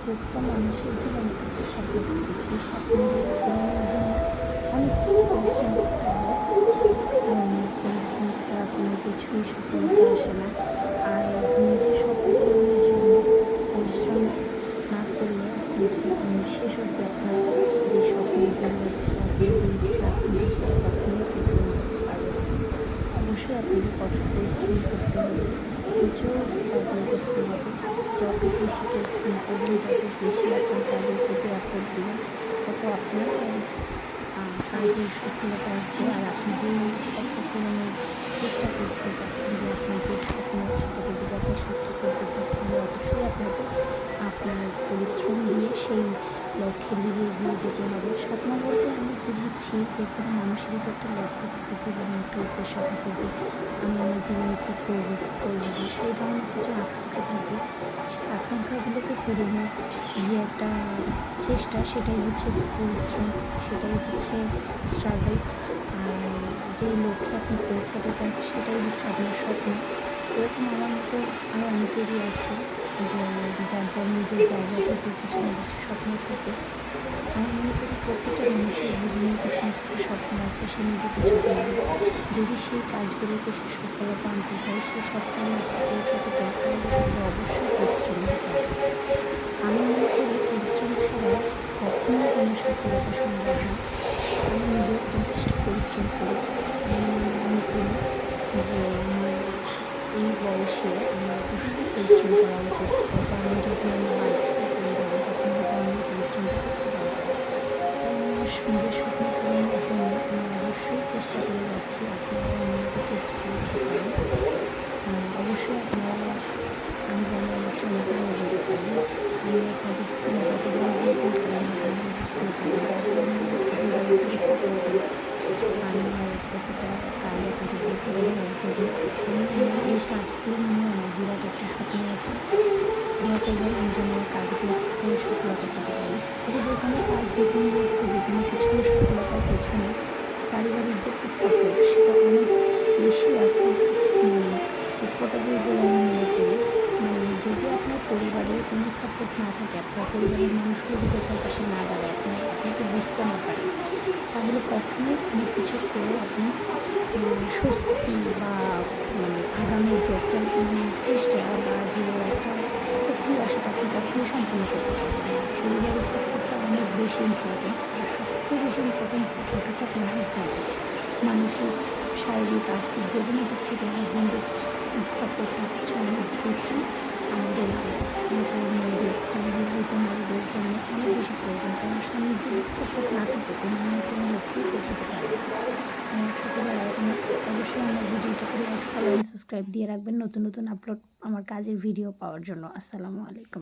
প্রতিটা মানুষের জীবনে কিছু স্বপ্ন থাকে, সেই স্বপ্নগুলো পূরণের জন্য অনেক পরিশ্রম করতে হয়। কারণ পরিশ্রম ছাড়া কোনো কিছুই সফলতা আসে না। আর নিজের স্বপ্ন পূরণের জন্য পরিশ্রম না করলে আপনি শেষ অবধি আপনার যে স্বপ্নের যে লক্ষ্য বা যে ইচ্ছা আকাঙ্ক্ষা সেটা কখনোই আপনি পূরণ করতে পারবেন না। অবশ্যই আপনাকে কঠোর পরিশ্রম করতে হবে, প্রচুর স্ট্রাগল করতে হবে। যত বেশি পরিশ্রম করবেন, যত বেশি আপনার কাজের প্রতি এফোর্ট দিবেন, তত আপনার কাজের সফলতা আসবে। আর আপনি যেই স্বপ্ন পূরণের চেষ্টা করতে চাচ্ছেন, যে আপনার যে স্বপ্ন সেটাকে যদি আপনি সার্থক করতে চান, তাহলে অবশ্যই আপনাকে আপনার পরিশ্রম দিয়ে সেই লক্ষ্যের দিকে এগিয়ে যেতে হবে। স্বপ্ন বলতে আমি বুঝাচ্ছি যে কোনো মানুষেরই তো একটা লক্ষ্য থাকে, জীবনে একটা উদ্দেশ্য থাকে যে আমি আমার জীবনে কী করবো কী করবো না, এই ধরনের কিছু আকাঙ্ক্ষা থাকে। সেই আকাঙ্ক্ষাগুলোকে পূরণের যে একটা চেষ্টা, সেটাই হচ্ছে পরিশ্রম, সেটাই হচ্ছে স্ট্রাগল। আর যেই লক্ষ্যে আপনি পৌঁছাতে চান সেটাই হচ্ছে আপনার স্বপ্ন। এরকম আমার মতো আরও অনেকেরই আছে, যে যাদের নিজের জায়গা থেকে কিছু না কিছু স্বপ্ন থাকে। আমি মনে করি প্রত্যেকটা মানুষের জীবনে কিছু না কিছু স্বপ্ন আছে, সে নিজে কিছু করবে। যদি সেই কাজগুলোকে সে সফলতা আনতে চায়, সে স্বপ্নের লক্ষ্যে পৌঁছাতে চায়, তাহলে তাকে অবশ্যই পরিশ্রম করতে হবে। আমি মনে করি পরিশ্রম ছাড়া কখনোই কোনো সফলতা সম্ভব না। আমি নিজেও যথেষ্ট পরিশ্রম করি। আমি মনে করি যে আমার এই বয়সে আমার অবশ্যই পরিশ্রম করা উচিত। হয়তো আমি যখন আমার বার্ধক্যে পড়ে যাবো, তখন হয়তো আমি এই পরিশ্রমটা করতে পারবো না। তাই আমি আমার নিজের স্বপ্ন পূরণের জন্য আমি অবশ্যই চেষ্টা করে যাচ্ছি। আপনারাও আমার মতো চেষ্টা করে যেতে পারেন। অবশ্যই আপনারা, আমি জানি আমার চেয়ে অনেক ভালো বলতে পারি। আমি আপনাদের যতবার বলতেই পারি না কেন, বুঝতেই পারি। তারপরে আমি যোগাযোগ থেকে চেষ্টা করি আমার প্রতিটা কাজ আপনাদেরকে তুলে ধরার জন্য। আমি আমার এই কাজগুলো নিয়ে আমার বিরাট একটা স্বপ্ন আছে। দোয়া করবেন আমি যেন এই কাজগুলোতে সফলতা পেতে পারি। তবে যে কোনো কাজ, যে কোনো লক্ষ্য, যে কোনো কিছু সফলতার পেছনে পারিবারিক যে একটা সাপোর্ট, সেটা অনেক বেশি এফোর্টেবল বলে আমি মনে করি। যদি আপনার পরিবারের কোনো সাপোর্ট না থাকে, আপনার পরিবারের মানুষগুলো যদি আপনার পাশে না দাঁড়ায়, আপনাকে বুঝতে না পারে, তাহলে কখনোই কোনো কিছু করে আপনি স্বস্তি বা আগানোর যে একটা চেষ্টা বা যে একটা প্রক্রিয়া, সেটা আপনি কখনোই সম্পূর্ণ করতে পারবেন না। পরিবারের সাপোর্টটা অনেক বেশি ইম্পর্টেন্ট। আর সবচেয়ে বেশি ইম্পর্টেন্ট সাপোর্ট হচ্ছে আপনার হাজব্যান্ডের। মানসিক, শারীরিক, আর্থিক যে কোনো দিক থেকে হাজব্যান্ডের সাপোর্টটা হচ্ছে অনেক বেশি আমাদের মতো মেয়েদের, বিবাহিত নারীদের জন্য অনেক বেশি প্রয়োজন। কারণ স্বামীর যদি সাপোর্ট না থাকে, কোনো মেয়ে কোনো লক্ষ্যেই পৌঁছাতে পারে না। আমার সাথে যারা এখন, অবশ্যই আমার ভিডিওটাতে লাইক, ফলো অ্যান্ড সাবস্ক্রাইব দিয়ে রাখবেন নতুন নতুন আপলোড আমার কাজের ভিডিও পাওয়ার জন্য। আসসালামু আলাইকুম।